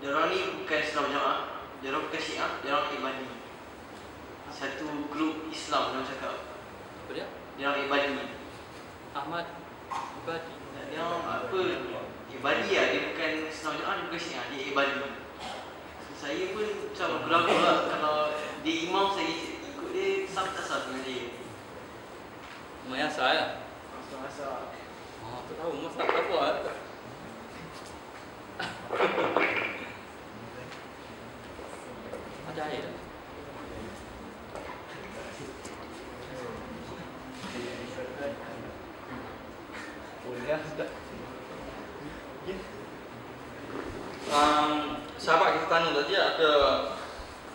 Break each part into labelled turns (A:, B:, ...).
A: Diorang ni bukan Islam Jamaah, diorang bukan Syiah, diorang Ibadi. Satu grup Islam diorang cakap.
B: Apa dia?
A: Diorang Ibadi.
B: Ahmad Ibadi.
A: Dia apa? Ibadi lah, dia bukan Islam Jamaah, dia bukan Syiah, dia Ibadi. So, saya pun macam ragu lah kalau dia imam saya ikut dia sah tak sah dengan dia.
B: Lumayan sah ya?
A: Masa-masa.
B: Oh, tak tahu, mas tak apa lah. Ada air tak? Sahabat kita tanya tadi ada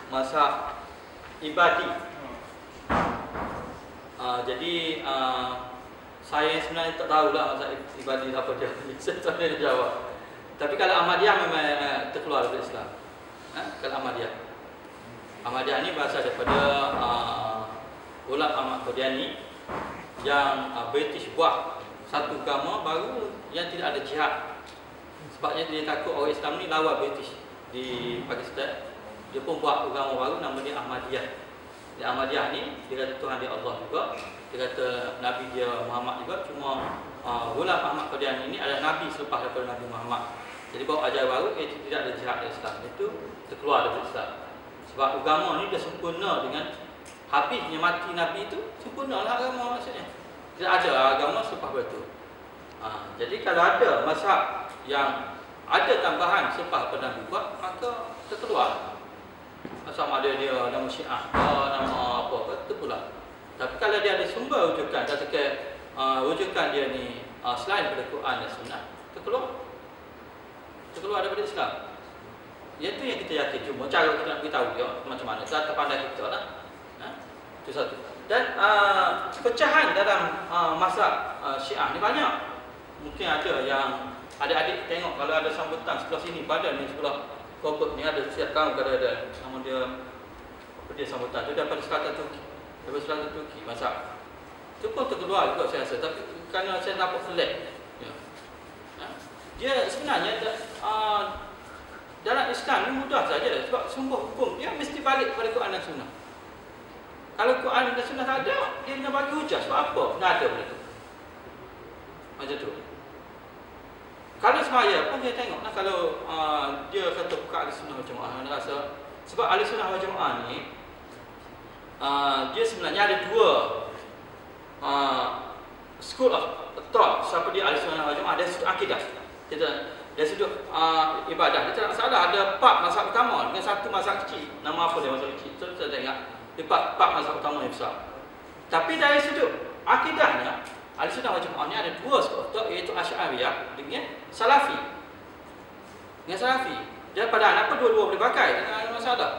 B: mazhab Ibadi. Jadi saya sebenarnya tak tahulah mazhab Ibadi apa dia. Saya tak boleh jawab. Tapi kalau Ahmadiyah memang terkeluar dari Islam. Kalau Ahmadiyah ni berasal daripada ulama Ahmad Qadiani yang British buat satu agama baru yang tidak ada jihad. Sebabnya dia takut orang Islam ni lawan British di Pakistan. Dia pun buat agama baru nama dia Ahmadiyah. Di Ahmadiyah ni dia kata Tuhan dia Allah juga. Dia kata Nabi dia Muhammad juga. Cuma ulama Ahmad Qadiani ini adalah Nabi selepas daripada Nabi Muhammad. Jadi bawa ajar baru tidak ada jihad di Islam. Itu terkeluar dari Islam. Sebab agama ni dia sempurna dengan habisnya mati Nabi itu, sempurnalah agama maksudnya. Tidak ada agama selepas itu. Jadi kalau ada mazhab yang ada tambahan selepas pada Nabi buat, maka terkeluar. Sama ada dia nama Syiah, nama apa ke, terkeluar. Tapi kalau dia ada sumber rujukan, katakan rujukan dia ni selain daripada Quran dan Sunnah, terkeluar daripada Islam. Itu yang kita yakin. Cuma cara kita nak beritahu dia macam mana, tak pandai kita lah. Itu satu. Dan pecahan dalam mazhab Syiah ni banyak. Mungkin ada yang adik-adik tengok kalau ada sambutan sebelah sini, badan ni sebelah korpot ni ada siap kamu ada nama dia apa dia sambutan tu daripada selatan Turki. Daripada selatan Turki mazhab. Itu pun terkeluar juga saya rasa, tapi kerana saya nampak flat. Ya. Dia sebenarnya dalam Islam ni mudah saja sebab sumber hukum dia mesti balik kepada Quran dan Sunnah. Kalau Quran dan Sunnah tak ada, dia nak bagi hujah sebab apa? Tak ada benda tu. Macam tu. Kalau semaya pun dia tengoklah kalau dia kata buka ahli sunnah wal jamaah, anda rasa sebab ahli sunnah wal jamaah ni dia sebenarnya ada dua school of thought. Siapa dia ahli sunnah wal jamaah? Dari sudut akidah. Dari sudut ibadah. Dia tak salah ada 4 mazhab utama dengan satu mazhab kecil. Nama apa dia mazhab kecil? So, kita tengok 4 mazhab utama yang besar. Tapi dari sudut akidahnya, ahli sunnah wal jamaah ni ada dua school of thought, iaitu Asy'ariyah dengan Salafi. Dengan Salafi. Dia pada apa dua-dua boleh pakai, tak ada masalah.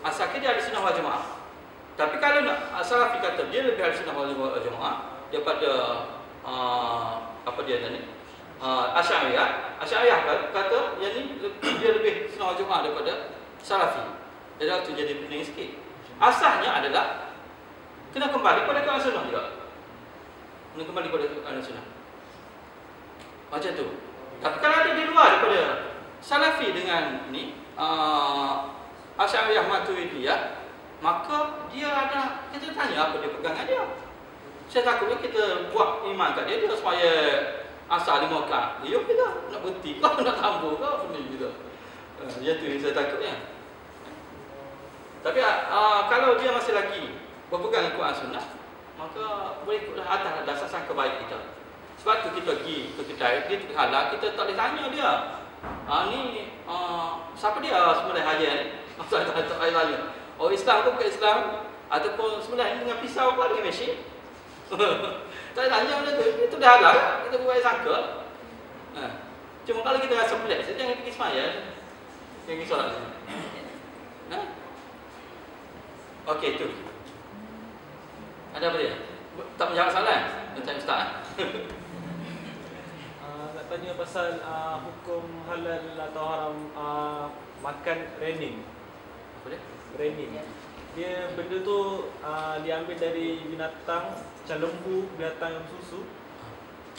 B: Asalkan dia ahli sunnah wal jamaah. Tapi kalau nak Salafi kata dia lebih ahli sunnah wal jamaah daripada apa dia tadi? Asy'ariyah kata yang ni dia lebih sunnah wal jamaah daripada Salafi. Jadi waktu jadi pening sikit. Asalnya adalah kena kembali pada Quran Sunnah juga. Kena kembali pada Quran Sunnah. Macam tu. Tapi kalau ada di luar daripada Salafi dengan ni Asy'ariyah Maturidiyah, maka dia ada, kita tanya apa dia pegangan dia. Saya takutnya kita buat iman kat dia supaya asal 5 rakaat. Dia kita nak berhenti kau nak tambah kau apa ni gitu. Yang tu yang saya takutnya. Tapi kalau dia masih lagi berpegang Quran Sunnah, maka boleh ikutlah atas dasar sangka baik kita. Sebab tu kita pergi ke kedai, dia terhalang, kita tak boleh tanya dia. Ni siapa dia sebenarnya haji ni? Tak boleh tanya. Oh Islam ke bukan Islam? Ataupun sebenarnya dengan pisau ke dengan mesin? Tak boleh tanya benda tu. Itu dah halang, kita buat sangka. Cuma kalau kita rasa pelik, saya jangan pergi semaya. Jangan pergi solat sini. Okey, tu. Ada apa dia? Tak menjawab soalan? Tanya Ustaz.
C: Nak tanya pasal hukum halal atau haram makan renin.
B: Apa dia?
C: Renin. Dia benda tu diambil dari binatang macam lembu, binatang yang bersusu.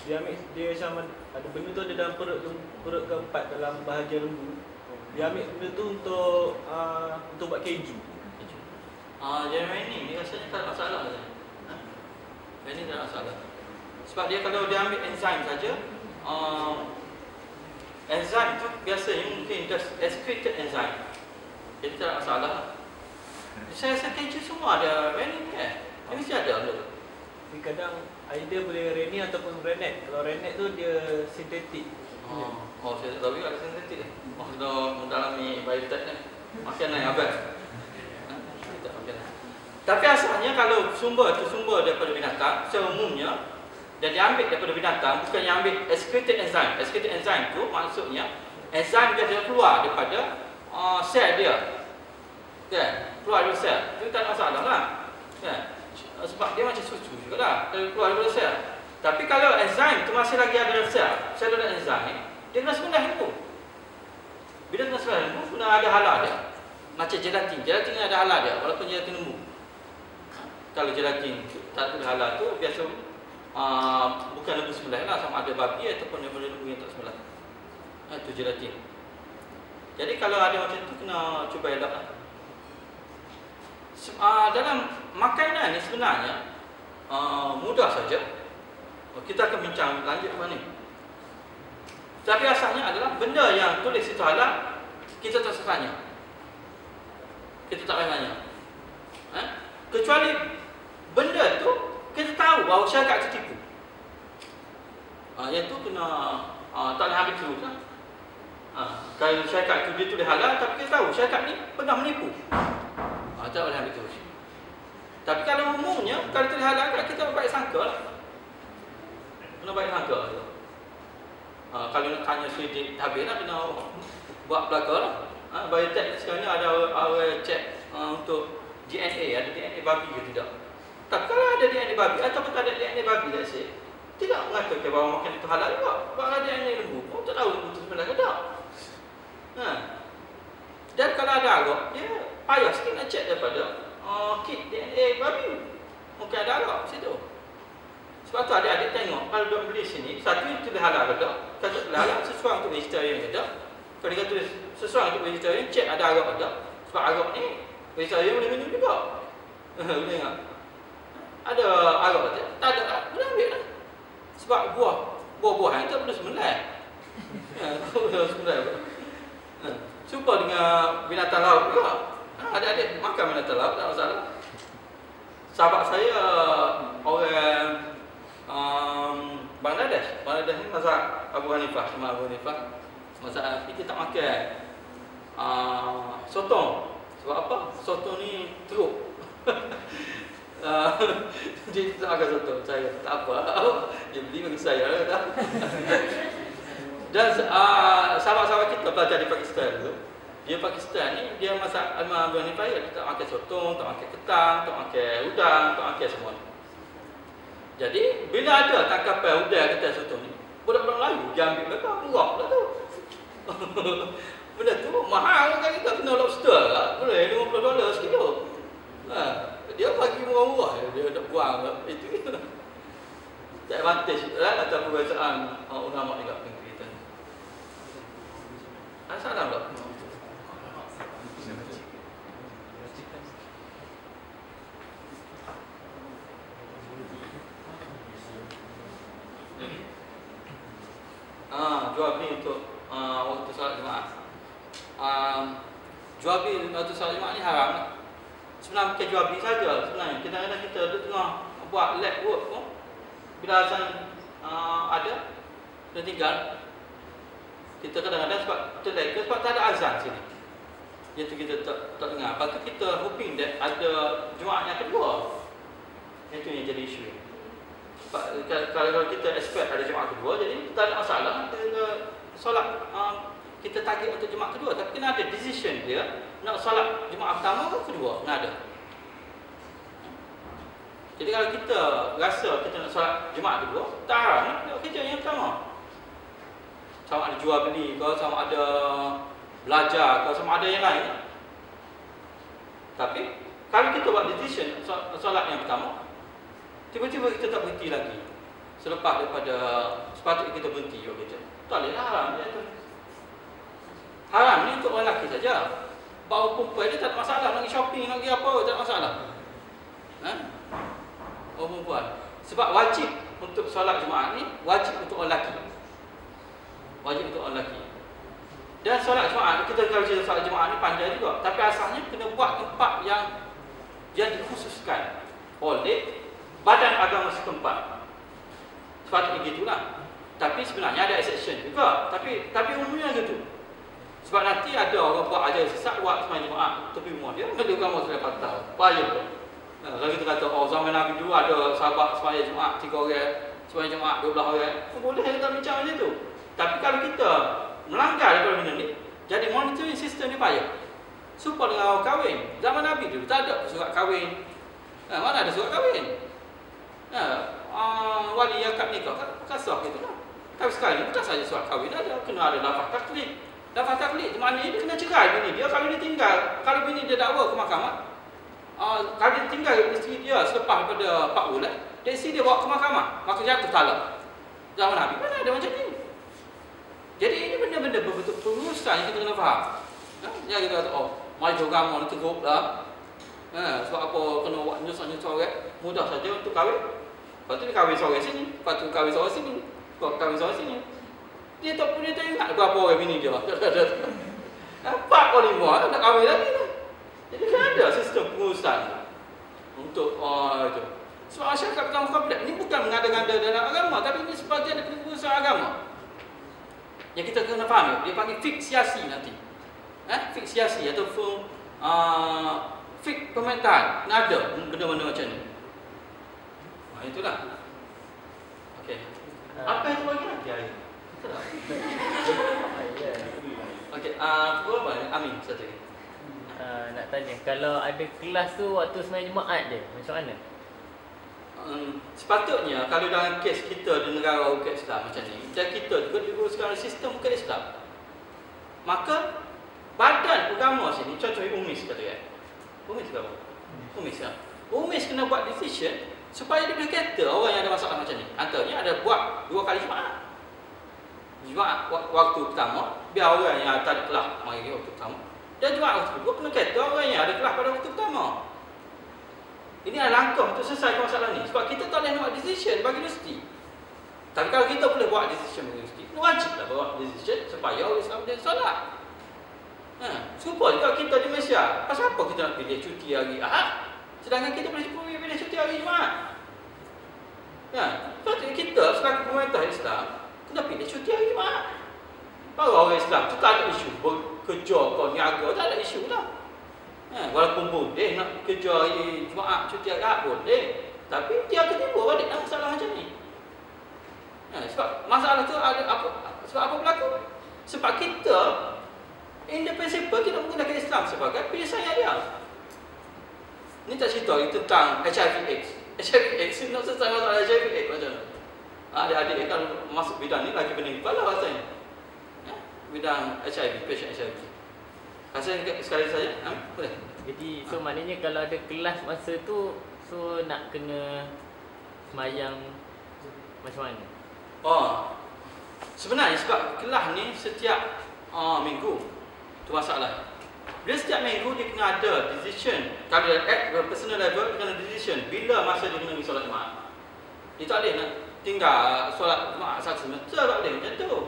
C: Dia ambil dia macam ada benda tu ada dalam perut keempat dalam bahagian lembu. dia ambil benda tu untuk buat keju.
B: Jadi mining ni rasanya tak ada masalah saja. Mining tak ada masalah. Sebab dia kalau dia ambil enzim saja, enzim tu biasanya mungkin just excreted enzyme. Jadi tak ada masalah. Saya rasa keju semua ada mining kan? Dia mesti ada benda tu.
C: Tapi kadang either boleh renin ataupun rennet. Kalau rennet tu dia sintetik.
B: Saya tak tahu juga ada sintetik. Sudah mendalami biotech ni. Makanan abang. Tak makanan. Tapi asalnya kalau sumber tu sumber daripada binatang, seumumnya dan diambil daripada binatang, bukannya ambil excreted enzyme. Excreted enzyme tu maksudnya enzim dia keluar daripada sel dia. Kan? Keluar dari sel. Itu tak ada masalah lah. Kan? Sebab dia macam susu juga lah. Kalau keluar daripada sel. Tapi kalau enzim tu masih lagi ada sel, selular enzim, dia kena sebelah lembu. Bila kena sebelah lembu, kena ada hala dia. Macam gelatin. Gelatin ada hala dia, walaupun gelatin lembu. Kalau gelatin tak ada hala tu, biasa bukan lembu sebelah lah, sama ada babi ataupun daripada lembu yang tak sebelah. Itu gelatin. Jadi kalau ada macam tu, kena cuba elak lah. Dalam makanan ni sebenarnya mudah saja. Kita akan bincang lanjut ke mana. Tapi asalnya adalah benda yang tulis itu halal, kita tak usah tanya. Kita tak payah tanya. Kecuali benda tu kita tahu bahawa syarikat itu tipu. Yang tu kena tak boleh ambil terus lah. Kalau syarikat itu dia tulis halal, tapi kita tahu syarikat ni pernah menipu. Tak boleh ambil terus. Tapi kalau umumnya, kalau tulis halal, kita baik sangka lah. Kena baik sangka lah. Kalau nak tanya selidik habis lah, kena buat belakang lah. Biotech sekarang ni ada orang cek untuk DNA, ada DNA babi ke tidak. Tapi kalau ada DNA babi ataupun tak ada DNA babi, let's say, tidak mengatakan bahawa makan itu halal juga. Sebab ada DNA lembu, pun tak tahu lembu itu sebenarnya ke tak. Dan kalau ada agak, dia payah sikit nak cek daripada kit DNA babi. Mungkin ada agak situ. Sebab tu adik-adik tengok, kalau duk beli sini, satu yang tulis halal ke tak, kata tulis halal sesuai untuk vegetarian ke tak. Kalau dia tulis sesuai untuk vegetarian, cek ada agak ke tak. Sebab agak ni, vegetarian boleh minum juga. Boleh tak? Ada agak ke tak? Tak ada, boleh ambil lah. Sebab buah-buahan tak boleh sembelih. Boleh sembelih. Jumpa dengan binatang laut juga. Adik-adik makan binatang laut, tak masalah. Sahabat saya orang Bangladesh ni mazhab Abu Hanifah, Imam Abu Hanifah. Mazhab kita tak makan sotong. Sebab apa? Sotong ni teruk. Dia tak makan sotong. Saya tak apa. Dia beli bagi saya lah. Dan sahabat-sahabat kita belajar di Pakistan tu. Dia Pakistan ni, dia masak Imam Abu Hanifah, dia tak makan sotong, tak makan ketang, tak makan udang, tak makan semua. Jadi, bila ada tangkapan udang ketang sotong ni, budak-budak Melayu dia ambil mereka, murah lah tu. Benda tu mahal kan, kita kena lobster lah. Boleh $50 sekilo. Dia bagi murah-murah, dia nak buang lah. Itu tak advantage lah atas perbezaan ulama juga negeri kita. Salam tak? Jual beli untuk waktu salat Jumaat. Jual beli waktu salat Jumaat ni haram lah. Sebenarnya bukan jual beli saja. Sebenarnya kadang-kadang kita tengah buat lab work pun, bila azan ada dan tinggal, kita kadang-kadang sebab terleka sebab tak ada azan sini. Iaitu kita tak dengar. Lepas tu kita hoping that ada Jumaat yang kedua. Itu yang jadi isu. Kalau kita expect ada Jumaat kedua, jadi tak ada masalah. Solat kita target untuk Jumaat kedua, tapi kena ada decision dia nak solat Jumaat pertama atau kedua, kena ada. Jadi kalau kita rasa kita nak solat Jumaat kedua, tak haram nak buat kerja yang pertama. Sama ada jual beli ke, sama ada belajar ke, sama ada yang lain. Tapi kalau kita buat decision solat yang pertama, tiba-tiba kita tak berhenti lagi selepas daripada sepatutnya kita berhenti buat kerja. Tak boleh, haram dia tu. Haram ni untuk orang lelaki saja. Bahawa perempuan dia tak ada masalah, nak pergi shopping, nak pergi apa, tak ada masalah. Orang perempuan. Sebab wajib untuk solat Jumaat ni, wajib untuk orang lelaki. Wajib untuk orang lelaki. Dan solat Jumaat, kita kalau cerita solat Jumaat ni panjang juga. Tapi asalnya kena buat tempat yang dikhususkan oleh badan agama setempat. Sepatutnya gitulah. Tapi sebenarnya ada exception juga. Tapi umumnya gitu. Sebab nanti ada orang buat ajar sesat buat sembahyang Jumaat tepi rumah dia, ada agama sudah patah. Payah. Kalau kita kata zaman Nabi dulu ada sahabat sembahyang Jumaat 3 orang, sembahyang Jumaat 12 orang. Boleh kita bincang macam tu. Tapi kalau kita melanggar daripada benda ni, jadi monitoring sistem ni payah. Supaya dengan orang kahwin. Zaman Nabi dulu tak ada surat kahwin. Mana ada surat kahwin? Wali akad nikah kasar gitu lah. Tapi sekarang bukan saja surat kahwin ada, kena ada lafaz taklid. Lafaz taklid maknanya dia kena cerai bini dia kalau dia tinggal. Kalau bini dia dakwa ke mahkamah, kalau dia tinggal isteri dia selepas daripada 4 bulan, dia isteri dia bawa ke mahkamah, maka jatuh talak. Zaman Nabi mana ada macam ni. Jadi ini benda-benda betul-betul pengurusan yang kita kena faham. Jangan kita kata, maju agama ni teruk lah. Sebab apa kena buat nyusah-nyusah orang, mudah saja untuk kahwin. Lepas tu dia kahwin seorang sini, lepas tu kahwin seorang sini, kahwin seorang sini. Dia tak ingat berapa orang bini dia. 4 atau 5 nak kahwin lagi lah. Jadi kan ada sistem pengurusan untuk itu. Sebab masyarakat pertama kompleks ni bukan mengada-ngada dalam agama, tapi ini sebagian dari pengurusan agama. Yang kita kena faham, dia panggil fiksiasi nanti. Fiksiasi ataupun fik pemerintahan. Ada benda-benda macam ni. Itulah. Okey. Apa yang tu lagi nanti hari? Okey, apa Amin satu lagi.
D: Nak tanya, kalau ada kelas tu waktu sembahyang Jumaat je, macam mana?
B: Sepatutnya kalau dalam kes kita di negara bukan Islam macam ni, dan kita juga diuruskan oleh sistem bukan Islam, maka badan agama sini, contohnya UMIS kata kan. UMIS ke apa? UMIS kan? UMIS kena buat decision supaya dia boleh kata orang yang ada masalah macam ni. Antaranya ada buat 2 kali Jumaat. Jumaat waktu pertama, biar orang yang tak ada kelas mari waktu pertama. Dan Jumaat waktu kedua kena kata orang yang ada kelas pada waktu pertama. Ini adalah langkah untuk selesai masalah ni. Sebab kita tak boleh buat decision bagi universiti. Tapi kalau kita boleh buat decision bagi universiti, wajiblah buat decision supaya orang Islam boleh solat. Supaya kalau kita di Malaysia, pasal apa kita nak pilih cuti hari Ahad? Sedangkan kita boleh pilih cuti hari Jumaat. Sebab kita selaku pemerintah Islam kena pilih cuti hari Jumaat. Baru orang Islam tu tak ada isu bekerja kau niaga, tak ada isu dah. Walaupun boleh nak kerja hari Jumaat, cuti hari Ahad boleh. Tapi dia akan timbul balik dalam masalah macam ni. Sebab masalah tu ada apa? Sebab apa berlaku? Sebab kita in the principle kita menggunakan Islam sebagai penyelesaian dia. Ni tak cerita tentang HIV/AIDS. HIV/AIDS nak selesai masalah HIV/AIDS macam mana? Adik-adik kalau masuk bidang ni lagi pening kepala rasanya. Bidang HIV, patient HIV. Rasanya sekali saja, boleh.
D: Jadi maknanya kalau ada kelas masa tu, so nak kena semayang macam mana?
B: Sebenarnya sebab kelas ni setiap minggu. Tu masalah. Dia setiap minggu dia kena ada decision. Kalau at personal level dia kena decision bila masa dia kena pergi solat Jumaat. Dia tak boleh nak tinggal solat Jumaat satu semester, tak boleh macam tu.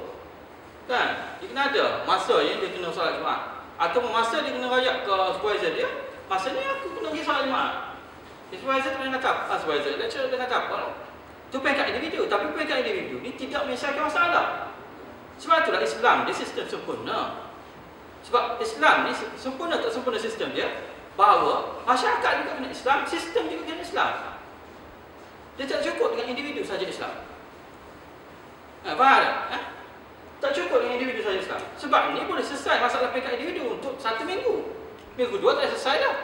B: Kan? Dia kena ada masa yang dia kena solat Jumaat. Atau masa dia kena rayak ke supervisor dia, masa ni aku kena pergi solat Jumaat. Supervisor tak boleh kata apa, supervisor lecturer dia kata apa lah. Itu peringkat individu, tapi peringkat individu ni tidak menyelesaikan masalah. Sebab itulah Islam dia sistem sempurna. Sebab Islam ni sempurna tak sempurna sistem dia, bahawa masyarakat juga kena Islam, sistem juga kena Islam. Dia tak cukup dengan individu saja Islam. Faham tak? Tak cukup dengan individu saja Islam. Sebab ni boleh selesai masalah peringkat individu untuk 1 minggu. Minggu 2 tak selesai dah.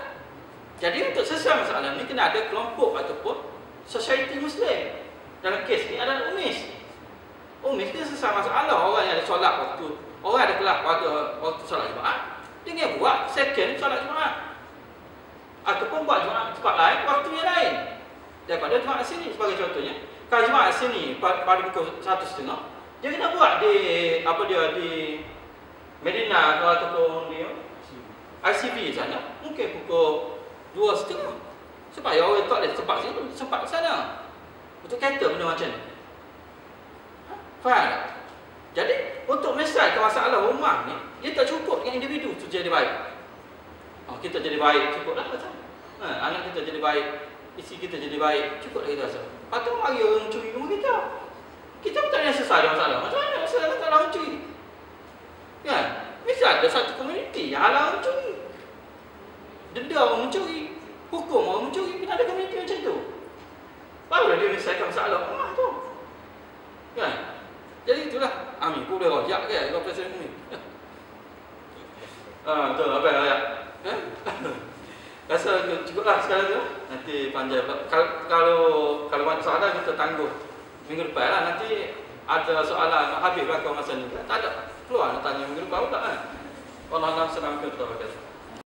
B: Jadi untuk selesai masalah ni kena ada kelompok ataupun society Muslim. Dalam kes ni adalah UMIS. UMIS dia selesai masalah orang yang ada solat waktu, orang ada kelas waktu solat Jumaat, dia kena buat second solat Jumaat. Ataupun buat Jumaat tempat lain, waktu yang lain. Daripada Jumaat sini sebagai contohnya. Kalau Jumaat sini pada pukul 1.30, dia kena buat di Medina ke ataupun di ICB sana, mungkin pukul 2.30. Supaya orang tak boleh sempat situ, sempat ke sana. Untuk kereta benda macam ni. Faham tak? Jadi, untuk menyelesaikan masalah rumah ni, dia tak cukup dengan individu tu jadi baik. Kita jadi baik, cukup lah macam. Anak kita jadi baik, isteri kita jadi baik, cukup lah kita rasa. Lepas tu mari orang mencuri rumah kita. Kita pun tak ada selesai masalah. Macam mana masalah tak ada mencuri? Kan? Mesti ada satu komuniti yang halang mencuri. Denda orang mencuri, hukum orang mencuri, kena ada komuniti macam tu. Barulah dia menyelesaikan masalah rumah tu. Kan? Jadi itulah Amin pun boleh royak ke kalau presiden ni. Betul apa royak? Rasa cukuplah sekarang tu. Nanti panjang pula. Kalau ada soalan kita tangguh minggu depan lah. Nanti ada soalan habis belakang masa ni. Tak ada. Keluar nak tanya minggu depan pula kan. Wallahualam, assalamualaikum warahmatullahi wabarakatuh.